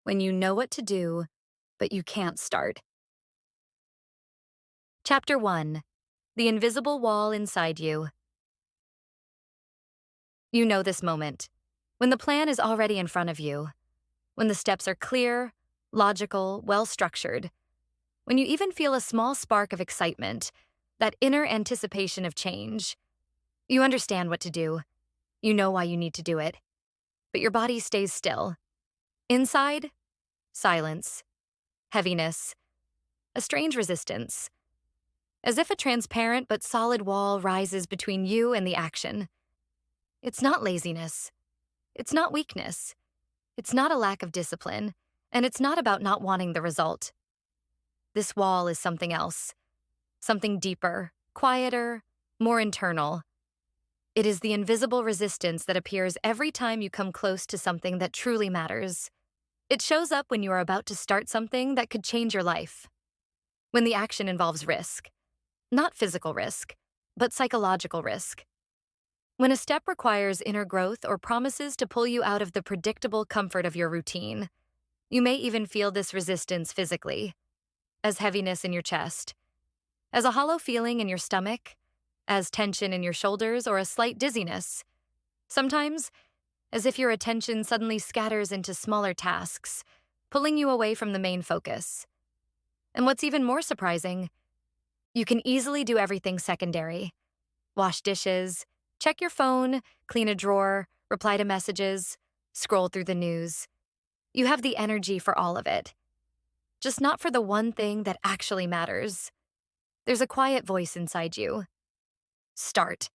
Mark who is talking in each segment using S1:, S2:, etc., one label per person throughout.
S1: when you know what to do, but you can't start. Chapter 1. The Invisible Wall Inside You. You know this moment. When the plan is already in front of you. When the steps are clear, logical, well-structured. When you even feel a small spark of excitement, that inner anticipation of change. You understand what to do. You know why you need to do it. But your body stays still. Inside, silence, heaviness, a strange resistance. As if a transparent but solid wall rises between you and the action. It's not laziness. It's not weakness. It's not a lack of discipline, and it's not about not wanting the result. This wall is something else. Something deeper, quieter, more internal. It is the invisible resistance that appears every time you come close to something that truly matters. It shows up when you are about to start something that could change your life. When the action involves risk. Not physical risk, but psychological risk. When a step requires inner growth or promises to pull you out of the predictable comfort of your routine. You may even feel this resistance physically, as heaviness in your chest, as a hollow feeling in your stomach, as tension in your shoulders or a slight dizziness. Sometimes, as if your attention suddenly scatters into smaller tasks, pulling you away from the main focus. And what's even more surprising, you can easily do everything secondary. Wash dishes, check your phone, clean a drawer, reply to messages, scroll through the news. You have the energy for all of it. Just not for the one thing that actually matters. There's a quiet voice inside you. Start.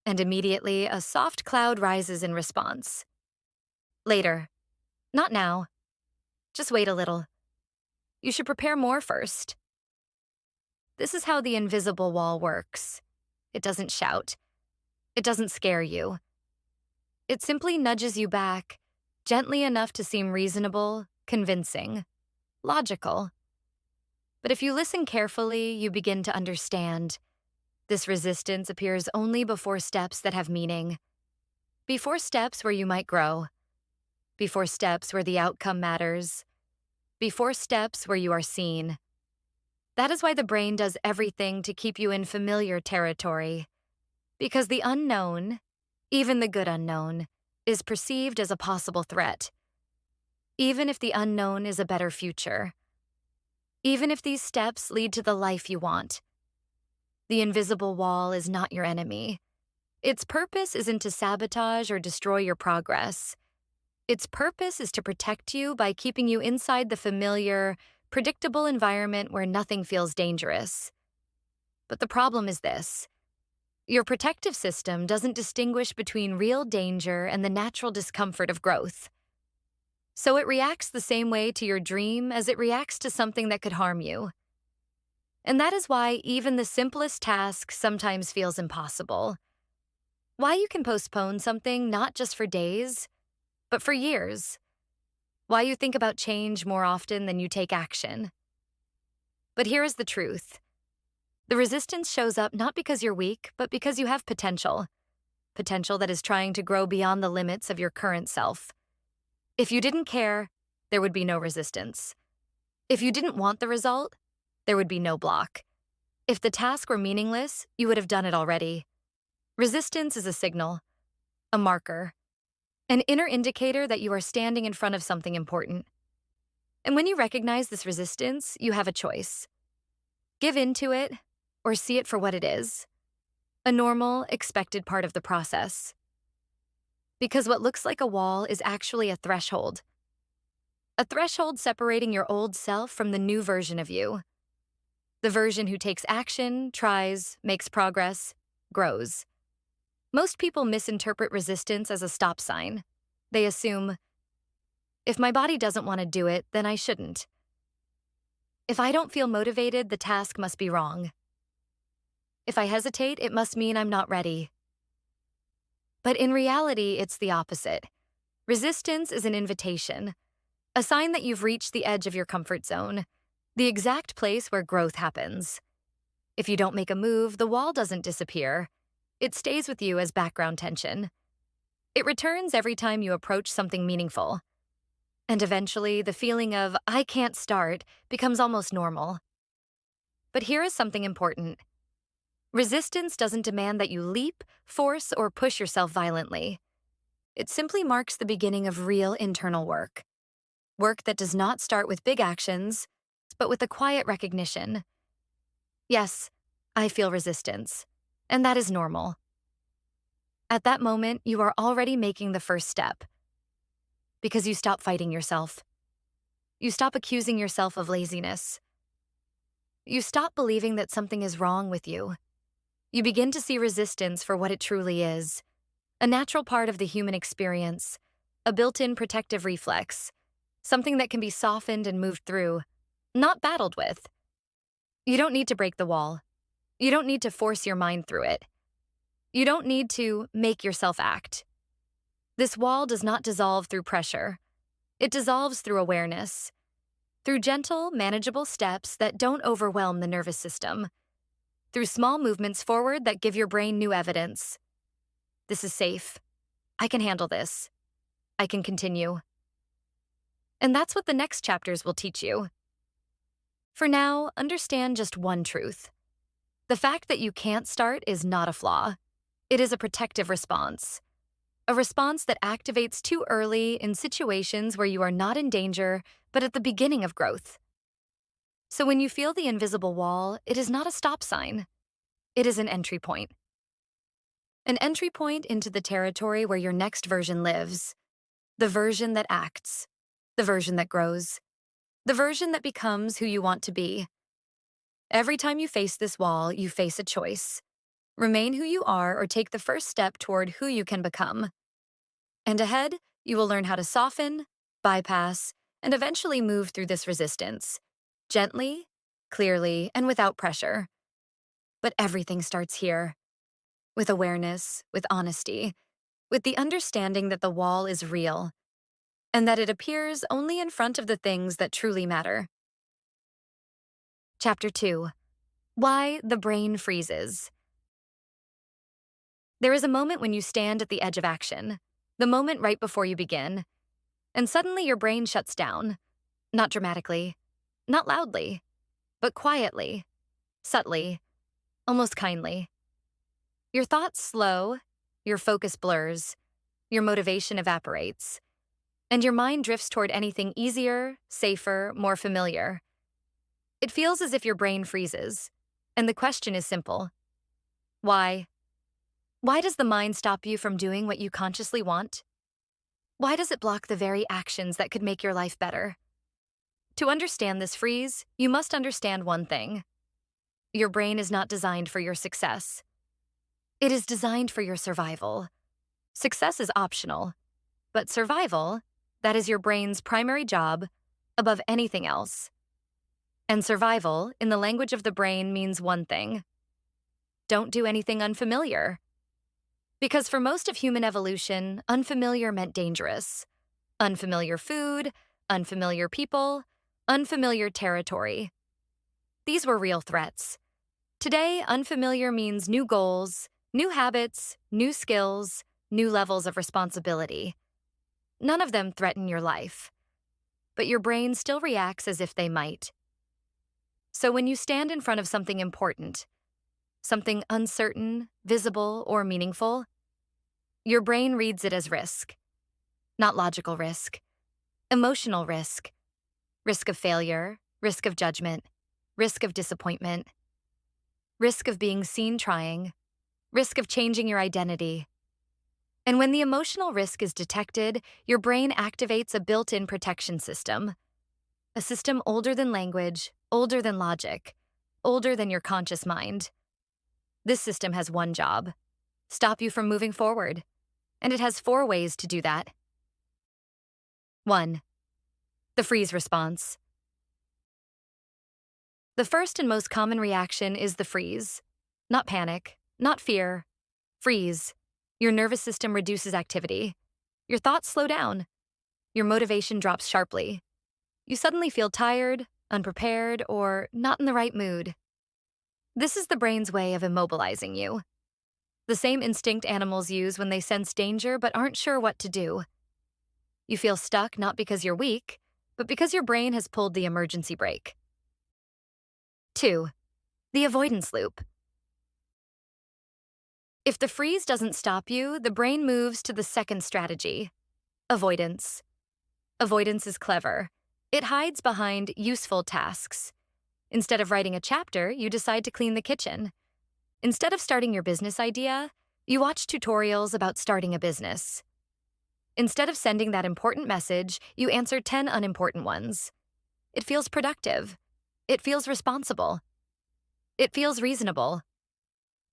S1: And immediately, a soft cloud rises in response. Later. Not now. Just wait a little. You should prepare more first. This is how the invisible wall works. It doesn't shout. It doesn't scare you. It simply nudges you back, gently enough to seem reasonable, convincing, logical. But if you listen carefully, you begin to understand. This resistance appears only before steps that have meaning. Before steps where you might grow. Before steps where the outcome matters. Before steps where you are seen. That is why the brain does everything to keep you in familiar territory. Because the unknown, even the good unknown, is perceived as a possible threat. Even if the unknown is a better future. Even if these steps lead to the life you want. The invisible wall is not your enemy. Its purpose isn't to sabotage or destroy your progress. Its purpose is to protect you by keeping you inside the familiar, predictable environment where nothing feels dangerous. But the problem is this. Your protective system doesn't distinguish between real danger and the natural discomfort of growth. So it reacts the same way to your dream as it reacts to something that could harm you. And that is why even the simplest task sometimes feels impossible. Why you can postpone something not just for days, but for years. Why you think about change more often than you take action. But here is the truth. The resistance shows up not because you're weak, but because you have potential. Potential that is trying to grow beyond the limits of your current self. If you didn't care, there would be no resistance. If you didn't want the result, there would be no block. If the task were meaningless, you would have done it already. Resistance is a signal, a marker, an inner indicator that you are standing in front of something important. And when you recognize this resistance, you have a choice. Give in to it, or see it for what it is. A normal, expected part of the process. Because what looks like a wall is actually a threshold. A threshold separating your old self from the new version of you. The version who takes action, tries, makes progress, grows. Most people misinterpret resistance as a stop sign. They assume, if my body doesn't want to do it, then I shouldn't. If I don't feel motivated, the task must be wrong. If I hesitate, it must mean I'm not ready. But in reality, it's the opposite. Resistance is an invitation, a sign that you've reached the edge of your comfort zone, the exact place where growth happens. If you don't make a move, the wall doesn't disappear. It stays with you as background tension. It returns every time you approach something meaningful. And eventually, the feeling of, I can't start, becomes almost normal. But here is something important. Resistance doesn't demand that you leap, force, or push yourself violently. It simply marks the beginning of real internal work. Work that does not start with big actions, but with a quiet recognition. Yes, I feel resistance, and that is normal. At that moment, you are already making the first step, because you stop fighting yourself. You stop accusing yourself of laziness. You stop believing that something is wrong with you. You begin to see resistance for what it truly is, a natural part of the human experience, a built-in protective reflex, something that can be softened and moved through, not battled with. You don't need to break the wall. You don't need to force your mind through it. You don't need to make yourself act. This wall does not dissolve through pressure. It dissolves through awareness, through gentle, manageable steps that don't overwhelm the nervous system, through small movements forward that give your brain new evidence. This is safe. I can handle this. I can continue. And that's what the next chapters will teach you. For now, understand just one truth. The fact that you can't start is not a flaw. It is a protective response. A response that activates too early in situations where you are not in danger, but at the beginning of growth. So when you feel the invisible wall, it is not a stop sign. It is an entry point. An entry point into the territory where your next version lives. The version that acts. The version that grows. The version that becomes who you want to be. Every time you face this wall, you face a choice. Remain who you are or take the first step toward who you can become. And ahead, you will learn how to soften, bypass, and eventually move through this resistance. Gently, clearly, and without pressure. But everything starts here. With awareness, with honesty, with the understanding that the wall is real, and that it appears only in front of the things that truly matter. Chapter 2. Why the Brain Freezes. There is a moment when you stand at the edge of action, the moment right before you begin, and suddenly your brain shuts down. Not dramatically, not loudly, but quietly, subtly, almost kindly. Your thoughts slow, your focus blurs, your motivation evaporates, and your mind drifts toward anything easier, safer, more familiar. It feels as if your brain freezes, and the question is simple. Why? Why does the mind stop you from doing what you consciously want? Why does it block the very actions that could make your life better? To understand this freeze, you must understand one thing. Your brain is not designed for your success. It is designed for your survival. Success is optional, but survival, that is your brain's primary job, above anything else. And survival, in the language of the brain, means one thing. Don't do anything unfamiliar. Because for most of human evolution, unfamiliar meant dangerous. Unfamiliar food, unfamiliar people, unfamiliar territory. These were real threats. Today, unfamiliar means new goals, new habits, new skills, new levels of responsibility. None of them threaten your life, but your brain still reacts as if they might. So when you stand in front of something important, something uncertain, visible, or meaningful, your brain reads it as risk. Not logical risk, emotional risk, risk of failure, risk of judgment, risk of disappointment, risk of being seen trying, risk of changing your identity. And when the emotional risk is detected, your brain activates a built-in protection system. A system older than language, older than logic, older than your conscious mind. This system has one job: stop you from moving forward. And it has 4 ways to do that. 1. The freeze response. The first and most common reaction is the freeze. Not panic, not fear. Freeze. Your nervous system reduces activity. Your thoughts slow down. Your motivation drops sharply. You suddenly feel tired, unprepared, or not in the right mood. This is the brain's way of immobilizing you. The same instinct animals use when they sense danger but aren't sure what to do. You feel stuck not because you're weak, but because your brain has pulled the emergency brake. 2. The avoidance loop. If the freeze doesn't stop you, the brain moves to the second strategy: avoidance. Avoidance is clever. It hides behind useful tasks. Instead of writing a chapter, you decide to clean the kitchen. Instead of starting your business idea, you watch tutorials about starting a business. Instead of sending that important message, you answer 10 unimportant ones. It feels productive. It feels responsible. It feels reasonable.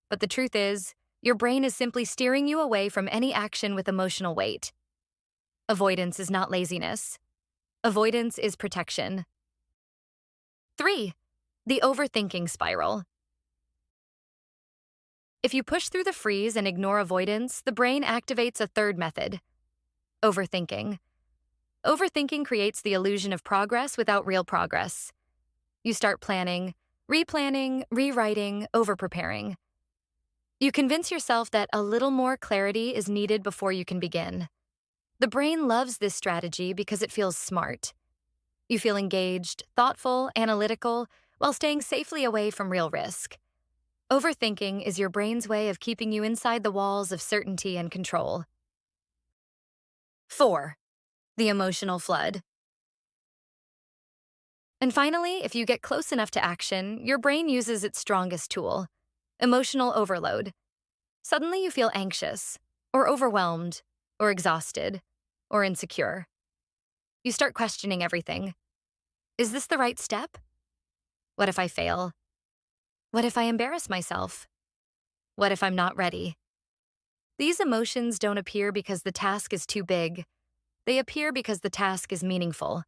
S1: But the truth is, your brain is simply steering you away from any action with emotional weight. Avoidance is not laziness. Avoidance is protection. 3. The overthinking spiral. If you push through the freeze and ignore avoidance, the brain activates a third method: overthinking. Overthinking creates the illusion of progress without real progress. You start planning, replanning, rewriting, overpreparing. You convince yourself that a little more clarity is needed before you can begin. The brain loves this strategy because it feels smart. You feel engaged, thoughtful, analytical, while staying safely away from real risk. Overthinking is your brain's way of keeping you inside the walls of certainty and control. 4. The emotional flood. And finally, if you get close enough to action, your brain uses its strongest tool: emotional overload. Suddenly you feel anxious, or overwhelmed, or exhausted, or insecure. You start questioning everything. Is this the right step? What if I fail? What if I embarrass myself? What if I'm not ready? These emotions don't appear because the task is too big. They appear because the task is meaningful.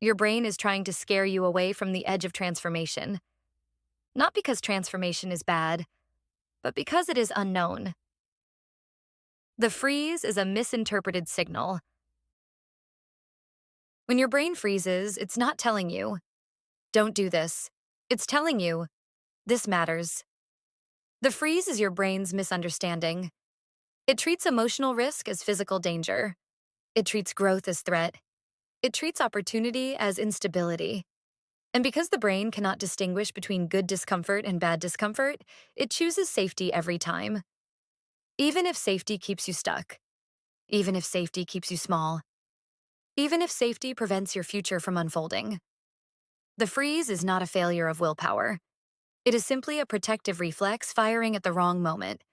S1: Your brain is trying to scare you away from the edge of transformation. Not because transformation is bad, but because it is unknown. The freeze is a misinterpreted signal. When your brain freezes, it's not telling you, "Don't do this." It's telling you, "This matters." The freeze is your brain's misunderstanding. It treats emotional risk as physical danger. It treats growth as threat. It treats opportunity as instability. And because the brain cannot distinguish between good discomfort and bad discomfort, it chooses safety every time. Even if safety keeps you stuck. Even if safety keeps you small. Even if safety prevents your future from unfolding. The freeze is not a failure of willpower. It is simply a protective reflex firing at the wrong moment.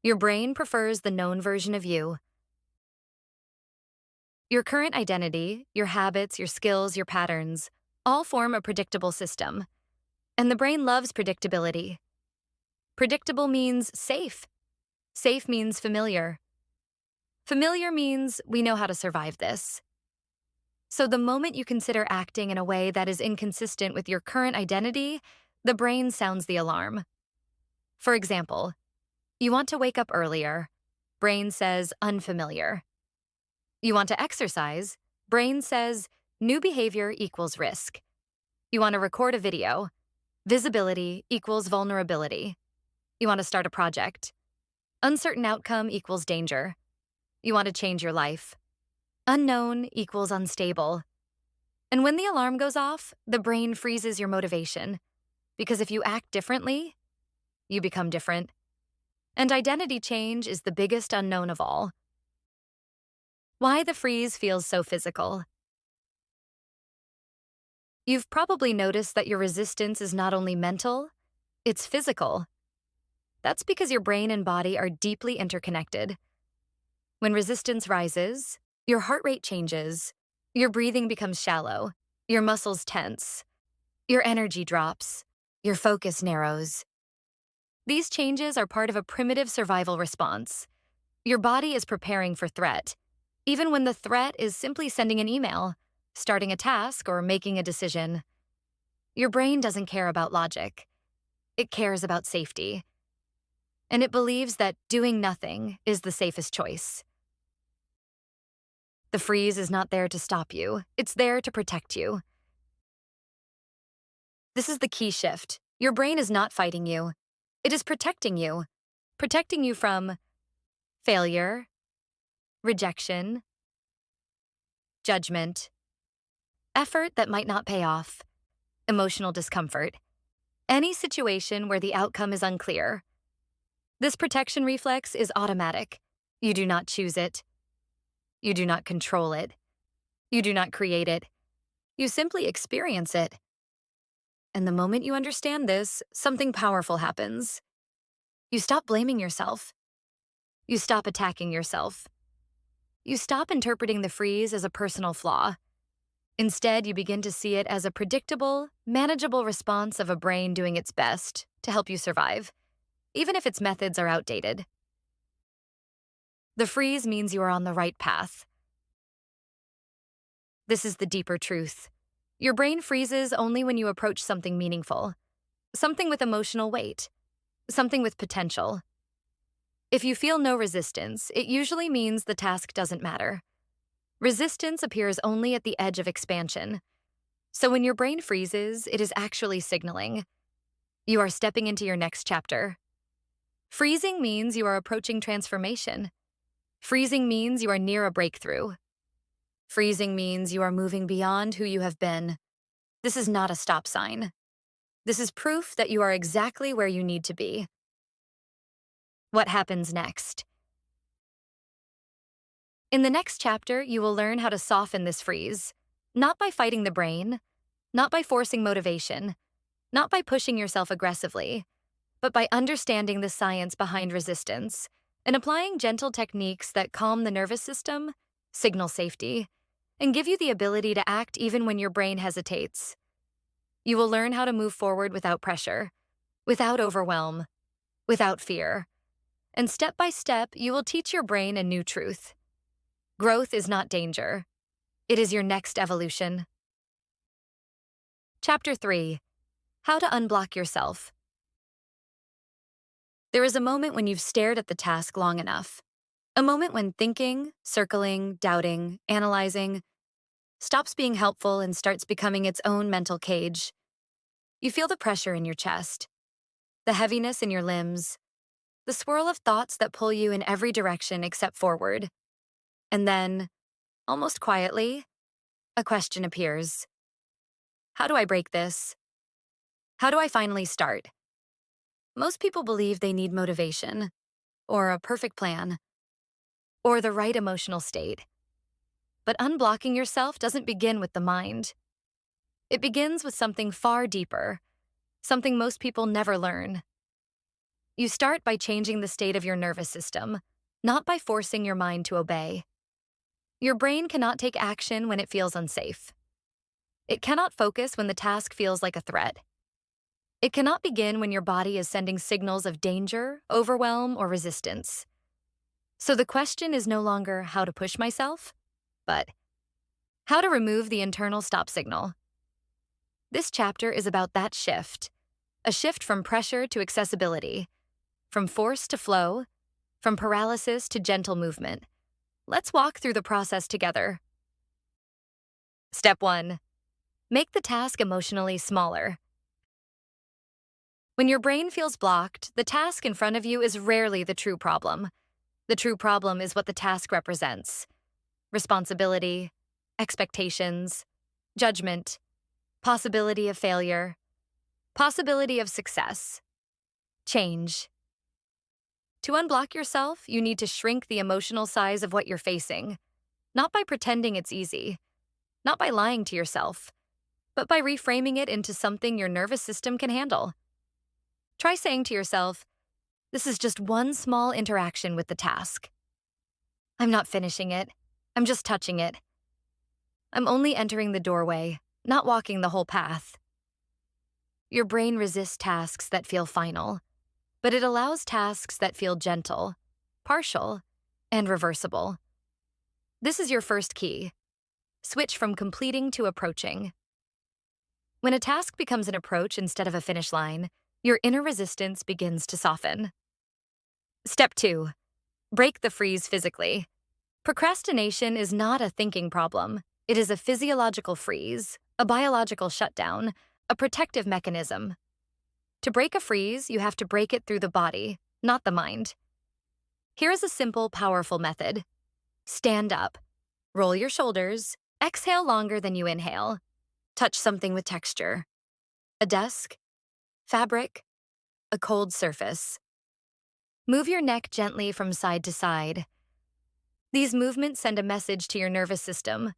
S1: Your brain prefers the known version of you. Your current identity, your habits, your skills, your patterns, all form a predictable system. And the brain loves predictability. Predictable means safe. Safe means familiar. Familiar means we know how to survive this. So the moment you consider acting in a way that is inconsistent with your current identity, the brain sounds the alarm. For example, you want to wake up earlier. Brain says unfamiliar. You want to exercise. Brain says new behavior equals risk. You want to record a video. Visibility equals vulnerability. You want to start a project. Uncertain outcome equals danger. You want to change your life. Unknown equals unstable. And when the alarm goes off, the brain freezes your motivation. Because if you act differently, you become different. And identity change is the biggest unknown of all. Why the freeze feels so physical. You've probably noticed that your resistance is not only mental, it's physical. That's because your brain and body are deeply interconnected. When resistance rises, your heart rate changes, your breathing becomes shallow, your muscles tense, your energy drops, your focus narrows. These changes are part of a primitive survival response. Your body is preparing for threat, even when the threat is simply sending an email, starting a task, or making a decision. Your brain doesn't care about logic. It cares about safety. And it believes that doing nothing is the safest choice. The freeze is not there to stop you. It's there to protect you. This is the key shift. Your brain is not fighting you. It is protecting you. Protecting you from failure, rejection, judgment, effort that might not pay off, emotional discomfort, any situation where the outcome is unclear. This protection reflex is automatic. You do not choose it. You do not control it. You do not create it. You simply experience it. And the moment you understand this, something powerful happens. You stop blaming yourself. You stop attacking yourself. You stop interpreting the freeze as a personal flaw. Instead, you begin to see it as a predictable, manageable response of a brain doing its best to help you survive, even if its methods are outdated. The freeze means you are on the right path. This is the deeper truth. Your brain freezes only when you approach something meaningful, something with emotional weight, something with potential. If you feel no resistance, it usually means the task doesn't matter. Resistance appears only at the edge of expansion. So when your brain freezes, it is actually signaling. You are stepping into your next chapter. Freezing means you are approaching transformation. Freezing means you are near a breakthrough. Freezing means you are moving beyond who you have been. This is not a stop sign. This is proof that you are exactly where you need to be. What happens next? In the next chapter, you will learn how to soften this freeze, not by fighting the brain, not by forcing motivation, not by pushing yourself aggressively, but by understanding the science behind resistance and applying gentle techniques that calm the nervous system, signal safety, and give you the ability to act even when your brain hesitates. You will learn how to move forward without pressure, without overwhelm, without fear. And step by step, you will teach your brain a new truth. Growth is not danger. It is your next evolution. Chapter 3. How to unblock yourself. There is a moment when you've stared at the task long enough. A moment when thinking, circling, doubting, analyzing stops being helpful and starts becoming its own mental cage. You feel the pressure in your chest, the heaviness in your limbs, the swirl of thoughts that pull you in every direction except forward. And then, almost quietly, a question appears. How do I break this? How do I finally start? Most people believe they need motivation, or a perfect plan, or the right emotional state. But unblocking yourself doesn't begin with the mind. It begins with something far deeper, something most people never learn. You start by changing the state of your nervous system, not by forcing your mind to obey. Your brain cannot take action when it feels unsafe. It cannot focus when the task feels like a threat. It cannot begin when your body is sending signals of danger, overwhelm, or resistance. So the question is no longer how to push myself, but how to remove the internal stop signal. This chapter is about that shift, a shift from pressure to accessibility, from force to flow, from paralysis to gentle movement. Let's walk through the process together. Step 1. Make the task emotionally smaller. When your brain feels blocked, the task in front of you is rarely the true problem. The true problem is what the task represents: responsibility, expectations, judgment, possibility of failure, possibility of success, change. To unblock yourself, you need to shrink the emotional size of what you're facing, not by pretending it's easy, not by lying to yourself, but by reframing it into something your nervous system can handle. Try saying to yourself, this is just one small interaction with the task. I'm not finishing it. I'm just touching it. I'm only entering the doorway, not walking the whole path. Your brain resists tasks that feel final, but it allows tasks that feel gentle, partial, and reversible. This is your first key. Switch from completing to approaching. When a task becomes an approach instead of a finish line, your inner resistance begins to soften. Step 2. Break the freeze physically. Procrastination is not a thinking problem. It is a physiological freeze, a biological shutdown, a protective mechanism. To break a freeze, you have to break it through the body, not the mind. Here is a simple, powerful method. Stand up, roll your shoulders, Exhale longer than you inhale. Touch something with texture. A desk, fabric, a cold surface. Move your neck gently from side to side. These movements send a message to your nervous system.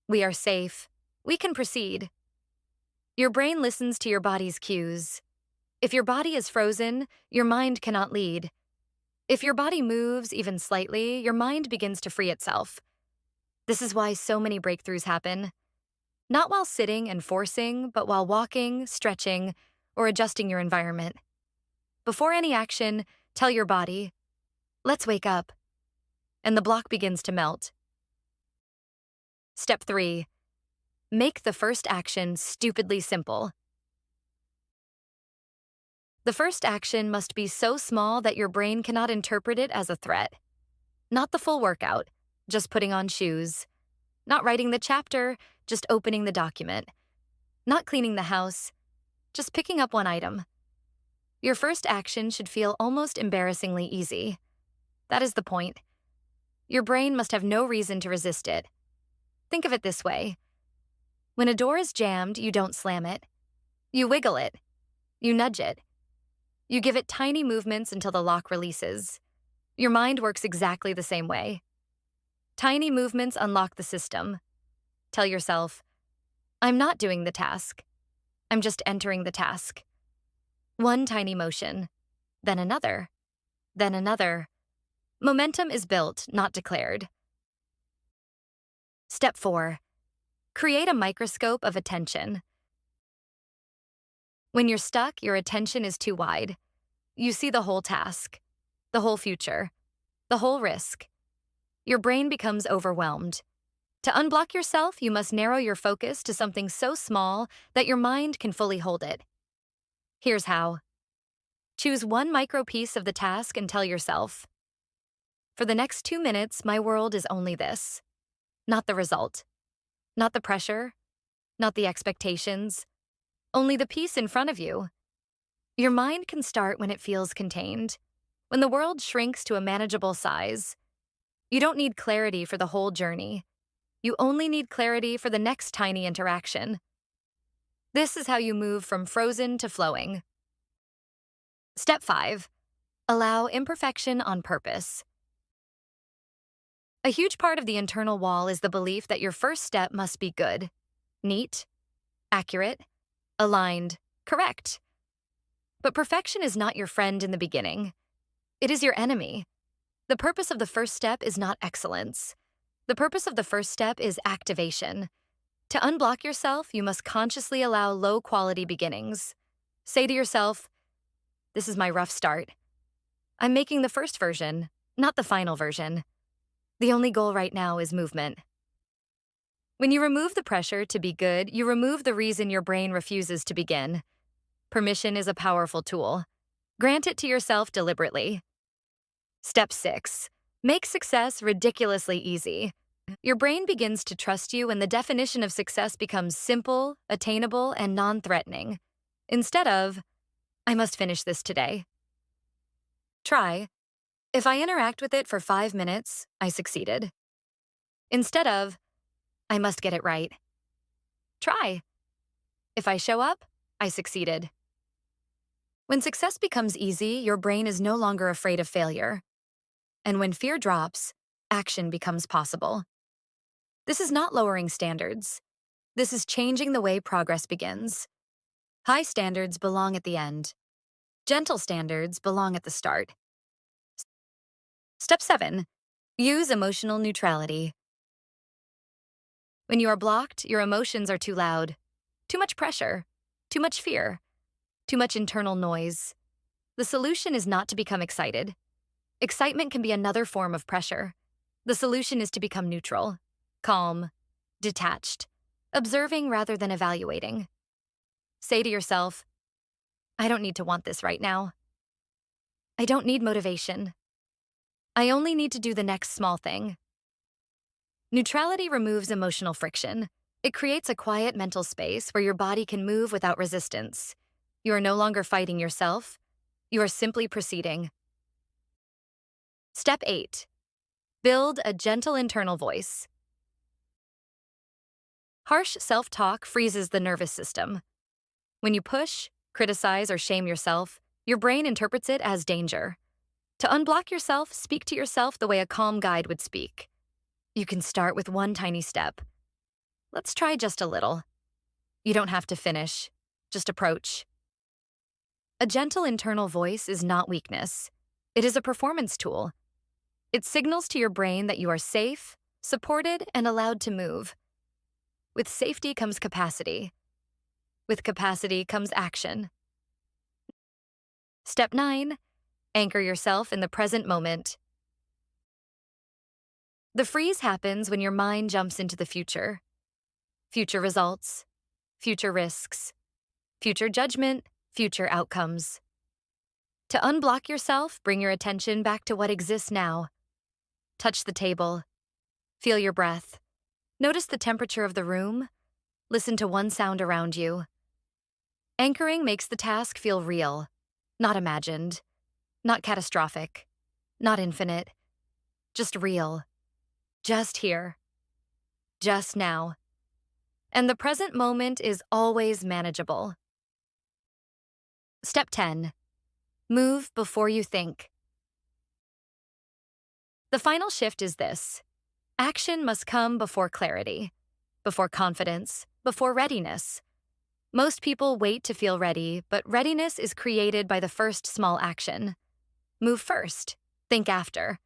S1: We are safe. We can proceed. Your brain listens to your body's cues. If your body is frozen, your mind cannot lead. If your body moves even slightly, your mind begins to free itself. This is why so many breakthroughs happen. Not while sitting and forcing, but while walking, stretching, or adjusting your environment. Before any action, tell your body, let's wake up. And the block begins to melt. Step 3. Make the first action stupidly simple. The first action must be so small that your brain cannot interpret it as a threat. Not the full workout, just putting on shoes. Not writing the chapter, just opening the document. Not cleaning the house, just picking up one item. Your first action should feel almost embarrassingly easy. That is the point. Your brain must have no reason to resist it. Think of it this way. When a door is jammed, you don't slam it. You wiggle it. You nudge it. You give it tiny movements until the lock releases. Your mind works exactly the same way. Tiny movements unlock the system. Tell yourself, I'm not doing the task. I'm just entering the task. One tiny motion, then another, then another. Momentum is built, not declared. Step 4. Create a microscope of attention. When you're stuck, your attention is too wide. You see the whole task, the whole future, the whole risk. Your brain becomes overwhelmed. To unblock yourself, you must narrow your focus to something so small that your mind can fully hold it. Here's how. Choose one micro piece of the task and tell yourself, for the next 2 minutes, my world is only this. Not the result. Not the pressure. Not the expectations. Only the piece in front of you. Your mind can start when it feels contained. When the world shrinks to a manageable size. You don't need clarity for the whole journey. You only need clarity for the next tiny interaction. This is how you move from frozen to flowing. Step 5. Allow imperfection on purpose. A huge part of the internal wall is the belief that your first step must be good, neat, accurate, aligned, correct. But perfection is not your friend in the beginning. It is your enemy. The purpose of the first step is not excellence. The purpose of the first step is activation. To unblock yourself, you must consciously allow low-quality beginnings. Say to yourself, this is my rough start. I'm making the first version, not the final version. The only goal right now is movement. When you remove the pressure to be good, you remove the reason your brain refuses to begin. Permission is a powerful tool. Grant it to yourself deliberately. Step 6. Make success ridiculously easy. Your brain begins to trust you when the definition of success becomes simple, attainable, and non-threatening. Instead of, I must finish this today. Try, if I interact with it for 5 minutes, I succeeded. Instead of, I must get it right. Try, if I show up, I succeeded. When success becomes easy, your brain is no longer afraid of failure. And when fear drops, action becomes possible. This is not lowering standards. This is changing the way progress begins. High standards belong at the end. Gentle standards belong at the start. Step 7. Use emotional neutrality. When you are blocked, your emotions are too loud. Too much pressure. Too much fear. Too much internal noise. The solution is not to become excited. Excitement can be another form of pressure. The solution is to become neutral, calm, detached, observing rather than evaluating. Say to yourself, I don't need to want this right now. I don't need motivation. I only need to do the next small thing. Neutrality removes emotional friction. It creates a quiet mental space where your body can move without resistance. You are no longer fighting yourself. You are simply proceeding. Step 8. Build a gentle internal voice. Harsh self-talk freezes the nervous system. When you push, criticize, or shame yourself, your brain interprets it as danger. To unblock yourself, speak to yourself the way a calm guide would speak. You can start with one tiny step. Let's try just a little. You don't have to finish, just approach. A gentle internal voice is not weakness. It is a performance tool. It signals to your brain that you are safe, supported, and allowed to move. With safety comes capacity. With capacity comes action. Step 9, anchor yourself in the present moment. The freeze happens when your mind jumps into the future. Future results, future risks, future judgment, future outcomes. To unblock yourself, bring your attention back to what exists now. Touch the table. Feel your breath. Notice the temperature of the room. Listen to one sound around you. Anchoring makes the task feel real, not imagined, not catastrophic, not infinite, just real, just here, just now. And the present moment is always manageable. Step 10. Move before you think. The final shift is this. Action must come before clarity, before confidence, before readiness. Most people wait to feel ready, but readiness is created by the first small action. Move first, think after.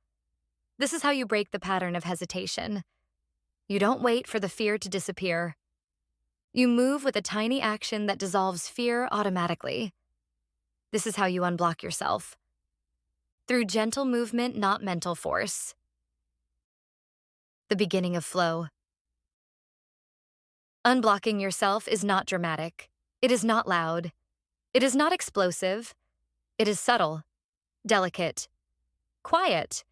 S1: This is how you break the pattern of hesitation. You don't wait for the fear to disappear. You move with a tiny action that dissolves fear automatically. This is how you unblock yourself. Through gentle movement, not mental force. The beginning of flow. Unblocking yourself is not dramatic. It is not loud. It is not explosive. It is subtle, delicate, quiet,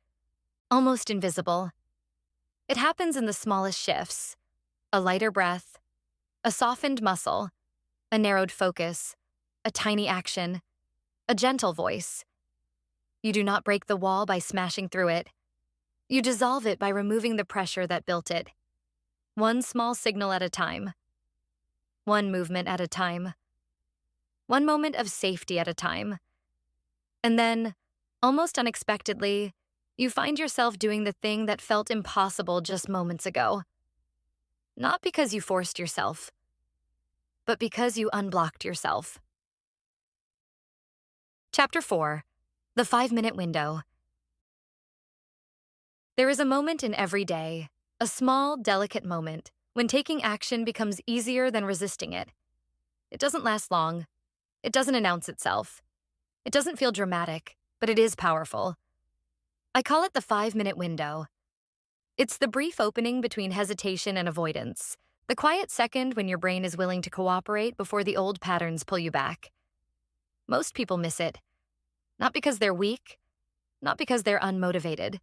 S1: almost invisible. It happens in the smallest shifts. A lighter breath, a softened muscle, a narrowed focus, a tiny action, a gentle voice. You do not break the wall by smashing through it. You dissolve it by removing the pressure that built it. One small signal at a time. One movement at a time. One moment of safety at a time. And then, almost unexpectedly, you find yourself doing the thing that felt impossible just moments ago. Not because you forced yourself, but because you unblocked yourself. Chapter 4. The 5-minute window. There is a moment in every day, a small, delicate moment, when taking action becomes easier than resisting it. It doesn't last long. It doesn't announce itself. It doesn't feel dramatic, but it is powerful. I call it the 5-minute window. It's the brief opening between hesitation and avoidance, the quiet second when your brain is willing to cooperate before the old patterns pull you back. Most people miss it. Not because they're weak, not because they're unmotivated,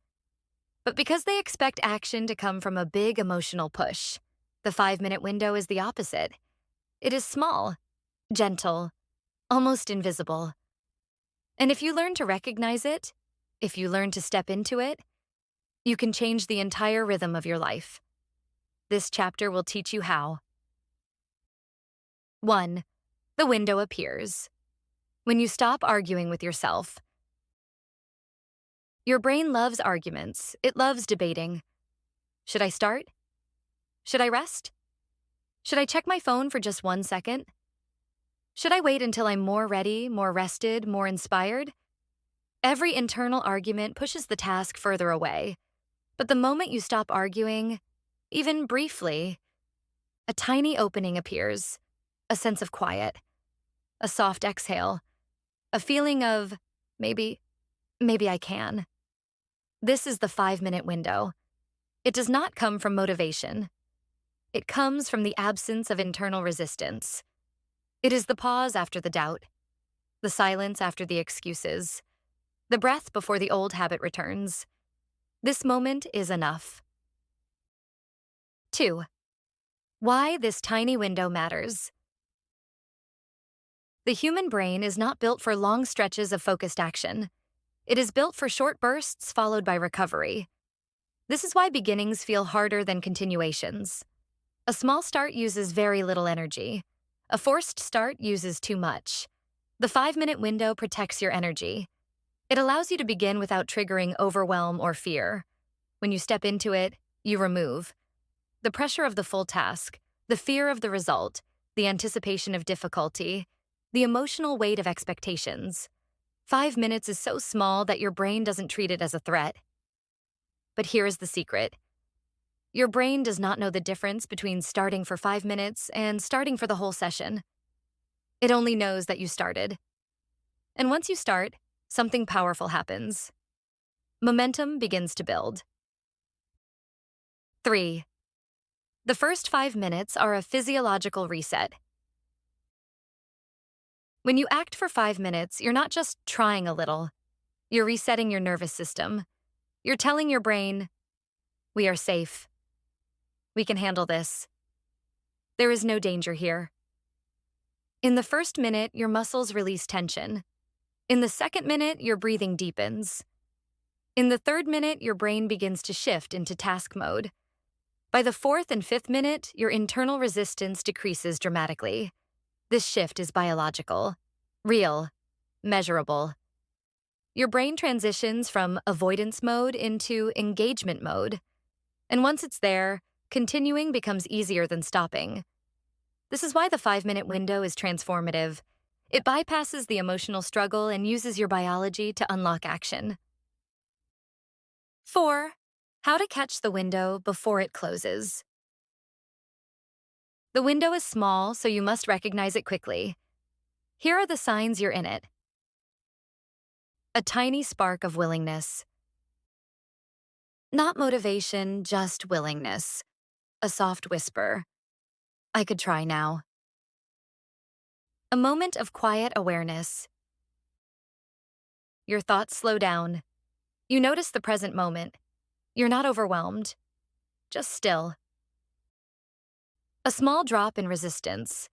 S1: but because they expect action to come from a big emotional push. The 5-minute window is the opposite. It is small, gentle, almost invisible. And if you learn to recognize it, if you learn to step into it, you can change the entire rhythm of your life. This chapter will teach you how. 1. The window appears. When you stop arguing with yourself. Your brain loves arguments. It loves debating. Should I start? Should I rest? Should I check my phone for just 1 second? Should I wait until I'm more ready, more rested, more inspired? Every internal argument pushes the task further away. But the moment you stop arguing, even briefly, a tiny opening appears, a sense of quiet, a soft exhale, a feeling of, maybe I can. This is the 5-minute window. It does not come from motivation. It comes from the absence of internal resistance. It is the pause after the doubt, the silence after the excuses, the breath before the old habit returns. This moment is enough. 2. Why this tiny window matters. The human brain is not built for long stretches of focused action. It is built for short bursts followed by recovery. This is why beginnings feel harder than continuations. A small start uses very little energy. A forced start uses too much. The 5-minute window protects your energy. It allows you to begin without triggering overwhelm or fear. When you step into it, you remove the pressure of the full task, the fear of the result, the anticipation of difficulty, the emotional weight of expectations. 5 minutes is so small that your brain doesn't treat it as a threat. But here is the secret. Your brain does not know the difference between starting for 5 minutes and starting for the whole session. It only knows that you started. And once you start, something powerful happens. Momentum begins to build. 3. The first 5 minutes are a physiological reset. When you act for 5 minutes, you're not just trying a little. You're resetting your nervous system. You're telling your brain, we are safe. We can handle this. There is no danger here. In the first minute, your muscles release tension. In the second minute, your breathing deepens. In the third minute, your brain begins to shift into task mode. By the fourth and fifth minute, your internal resistance decreases dramatically. This shift is biological, real, measurable. Your brain transitions from avoidance mode into engagement mode. And once it's there, continuing becomes easier than stopping. This is why the 5-minute window is transformative. It bypasses the emotional struggle and uses your biology to unlock action. 4. How to catch the window before it closes. The window is small, so you must recognize it quickly. Here are the signs you're in it. A tiny spark of willingness. Not motivation, just willingness. A soft whisper. I could try now. A moment of quiet awareness. Your thoughts slow down. You notice the present moment. You're not overwhelmed, just still. A small drop in resistance.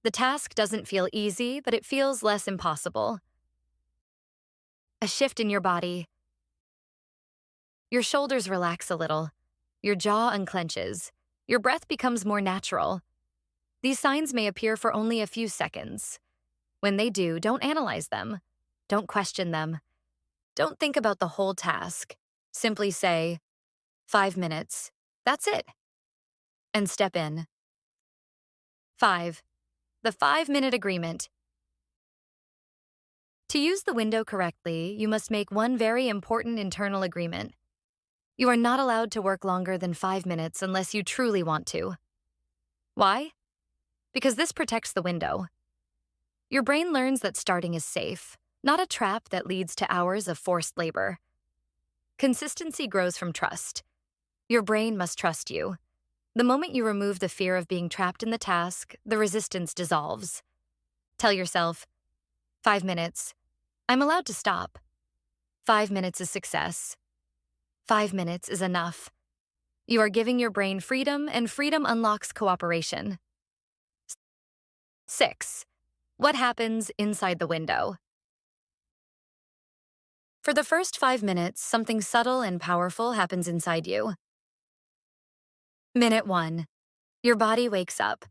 S1: The task doesn't feel easy, but it feels less impossible. A shift in your body. Your shoulders relax a little. Your jaw unclenches. Your breath becomes more natural. These signs may appear for only a few seconds. When they do, don't analyze them. Don't question them. Don't think about the whole task. Simply say, 5 minutes. That's it. And step in. 5. The 5-minute agreement. To use the window correctly, you must make one very important internal agreement. You are not allowed to work longer than 5 minutes unless you truly want to. Why? Because this protects the window. Your brain learns that starting is safe, not a trap that leads to hours of forced labor. Consistency grows from trust. Your brain must trust you. The moment you remove the fear of being trapped in the task, the resistance dissolves. Tell yourself, 5 minutes. I'm allowed to stop. 5 minutes is success. 5 minutes is enough. You are giving your brain freedom, and freedom unlocks cooperation. 6. What happens inside the window? For the first 5 minutes, something subtle and powerful happens inside you. Minute 1. Your body wakes up.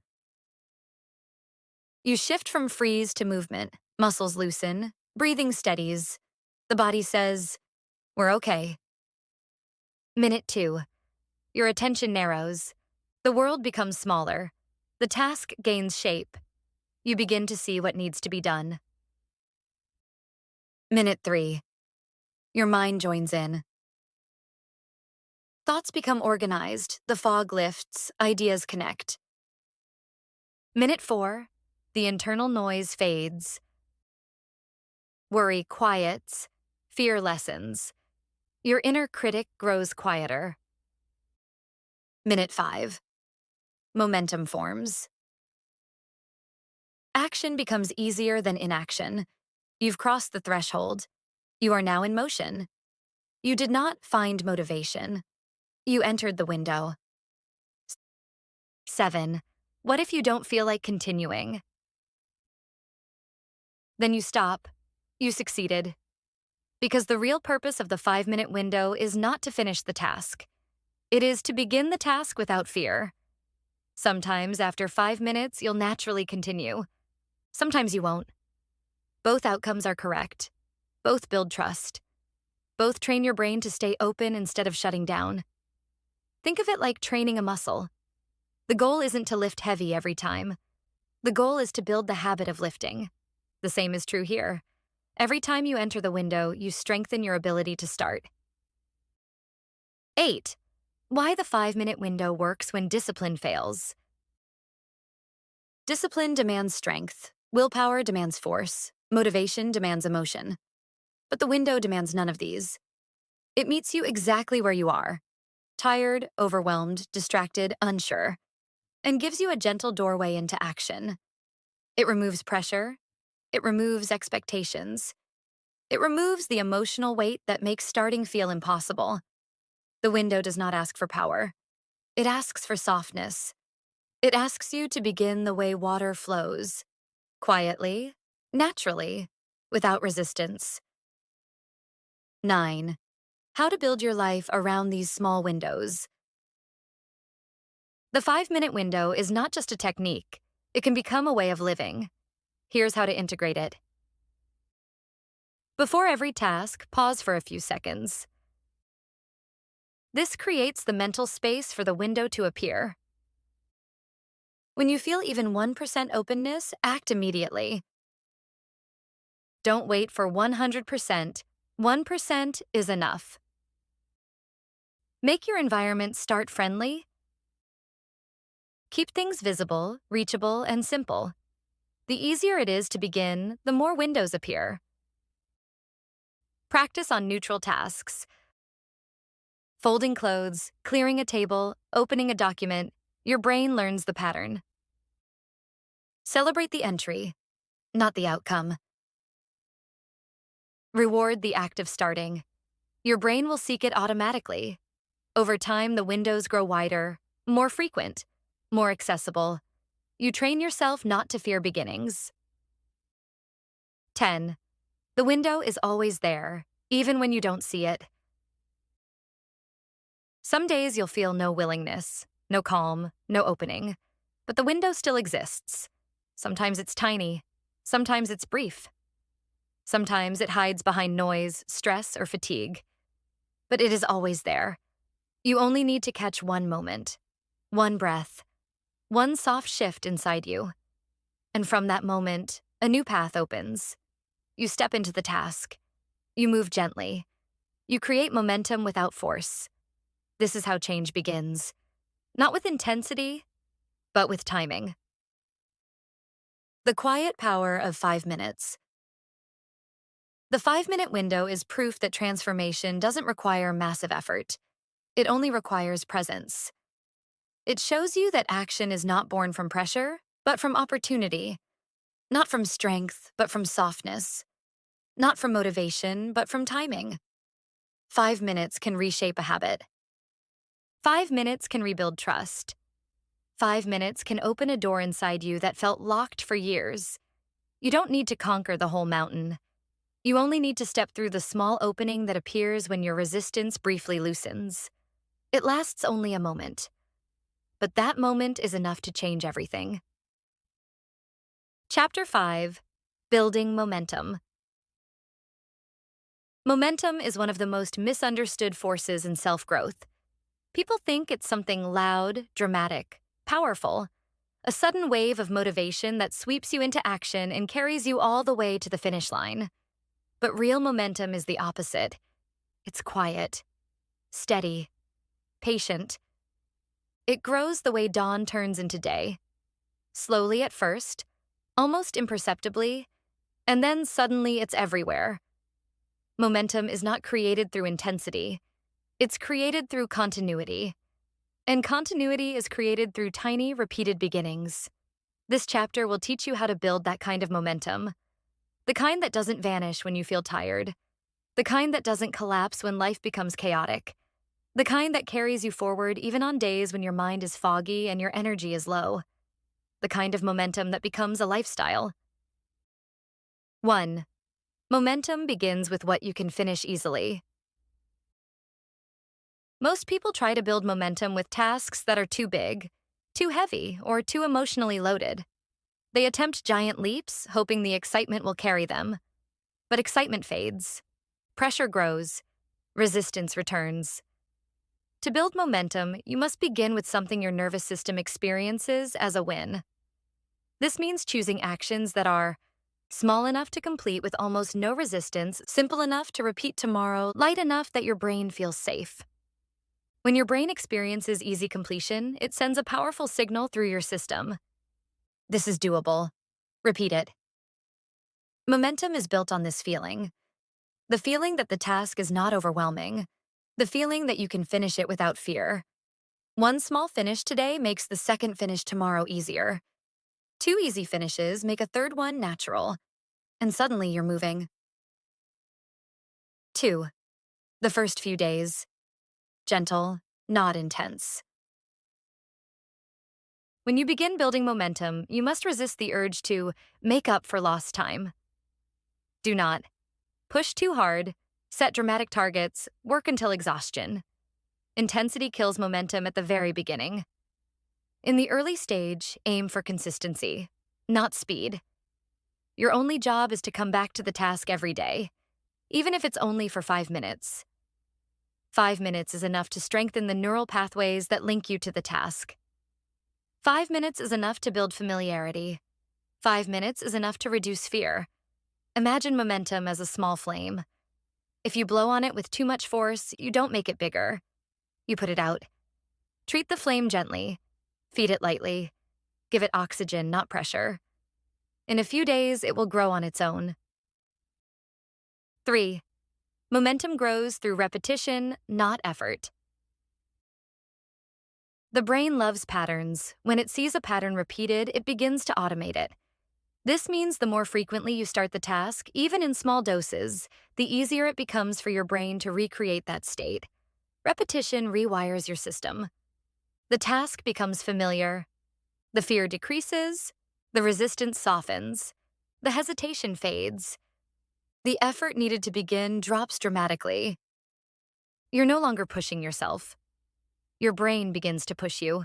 S1: You shift from freeze to movement. Muscles loosen. Breathing steadies. The body says, we're okay. Minute 2. Your attention narrows. The world becomes smaller. The task gains shape. You begin to see what needs to be done. Minute 3. Your mind joins in. Thoughts become organized, the fog lifts, ideas connect. Minute 4. The internal noise fades. Worry quiets, fear lessens. Your inner critic grows quieter. Minute 5. Momentum forms. Action becomes easier than inaction. You've crossed the threshold. You are now in motion. You did not find motivation. You entered the window. 7. What if you don't feel like continuing? Then you stop. You succeeded. Because the real purpose of the 5-minute window is not to finish the task. It is to begin the task without fear. Sometimes, after 5 minutes, you'll naturally continue. Sometimes you won't. Both outcomes are correct. Both build trust. Both train your brain to stay open instead of shutting down. Think of it like training a muscle. The goal isn't to lift heavy every time. The goal is to build the habit of lifting. The same is true here. Every time you enter the window, you strengthen your ability to start. 8. Why the 5-minute window works when discipline fails. Discipline demands strength. Willpower demands force. Motivation demands emotion. But the window demands none of these. It meets you exactly where you are. Tired, overwhelmed, distracted, unsure. And gives you a gentle doorway into action. It removes pressure. It removes expectations. It removes the emotional weight that makes starting feel impossible. The window does not ask for power. It asks for softness. It asks you to begin the way water flows, quietly, naturally, without resistance. 9. How to build your life around these small windows. The 5-minute window is not just a technique. It can become a way of living. Here's how to integrate it. Before every task, pause for a few seconds. This creates the mental space for the window to appear. When you feel even 1% openness, act immediately. Don't wait for 100%. 1% is enough. Make your environment start-friendly. Keep things visible, reachable, and simple. The easier it is to begin, the more windows appear. Practice on neutral tasks. Folding clothes, clearing a table, opening a document, your brain learns the pattern. Celebrate the entry, not the outcome. Reward the act of starting. Your brain will seek it automatically. Over time, the windows grow wider, more frequent, more accessible. You train yourself not to fear beginnings. 10. The window is always there, even when you don't see it. Some days you'll feel no willingness, no calm, no opening, but the window still exists. Sometimes it's tiny, sometimes it's brief. Sometimes it hides behind noise, stress, or fatigue. But it is always there. You only need to catch one moment, one breath, one soft shift inside you. And from that moment, a new path opens. You step into the task. You move gently. You create momentum without force. This is how change begins. Not with intensity, but with timing. The quiet power of 5 minutes. The 5-minute window is proof that transformation doesn't require massive effort. It only requires presence. It shows you that action is not born from pressure, but from opportunity. Not from strength, but from softness. Not from motivation, but from timing. 5 minutes can reshape a habit. 5 minutes can rebuild trust. 5 minutes can open a door inside you that felt locked for years. You don't need to conquer the whole mountain. You only need to step through the small opening that appears when your resistance briefly loosens. It lasts only a moment. But that moment is enough to change everything. Chapter 5. Building Momentum. Momentum is one of the most misunderstood forces in self-growth. People think it's something loud, dramatic, powerful, a sudden wave of motivation that sweeps you into action and carries you all the way to the finish line. But real momentum is the opposite. It's quiet, steady, patient. It grows the way dawn turns into day. Slowly at first, almost imperceptibly, and then suddenly it's everywhere. Momentum is not created through intensity. It's created through continuity. And continuity is created through tiny, repeated beginnings. This chapter will teach you how to build that kind of momentum. The kind that doesn't vanish when you feel tired. The kind that doesn't collapse when life becomes chaotic. The kind that carries you forward even on days when your mind is foggy and your energy is low. The kind of momentum that becomes a lifestyle. 1. Momentum begins with what you can finish easily. Most people try to build momentum with tasks that are too big, too heavy, or too emotionally loaded. They attempt giant leaps, hoping the excitement will carry them. But excitement fades, pressure grows, resistance returns. To build momentum, you must begin with something your nervous system experiences as a win. This means choosing actions that are small enough to complete with almost no resistance, simple enough to repeat tomorrow, light enough that your brain feels safe. When your brain experiences easy completion, it sends a powerful signal through your system. This is doable. Repeat it. Momentum is built on this feeling. The feeling that the task is not overwhelming. The feeling that you can finish it without fear. One small finish today makes the second finish tomorrow easier. Two easy finishes make a third one natural. And suddenly you're moving. 2. The first few days. Gentle, not intense. When you begin building momentum, you must resist the urge to make up for lost time. Do not push too hard, set dramatic targets, work until exhaustion. Intensity kills momentum at the very beginning. In the early stage, aim for consistency, not speed. Your only job is to come back to the task every day, even if it's only for 5 minutes. 5 minutes is enough to strengthen the neural pathways that link you to the task. 5 minutes is enough to build familiarity. 5 minutes is enough to reduce fear. Imagine momentum as a small flame. If you blow on it with too much force, you don't make it bigger. You put it out. Treat the flame gently. Feed it lightly. Give it oxygen, not pressure. In a few days, it will grow on its own. 3. Momentum grows through repetition, not effort. The brain loves patterns. When it sees a pattern repeated, it begins to automate it. This means the more frequently you start the task, even in small doses, the easier it becomes for your brain to recreate that state. Repetition rewires your system. The task becomes familiar. The fear decreases. The resistance softens. The hesitation fades. The effort needed to begin drops dramatically. You're no longer pushing yourself. Your brain begins to push you.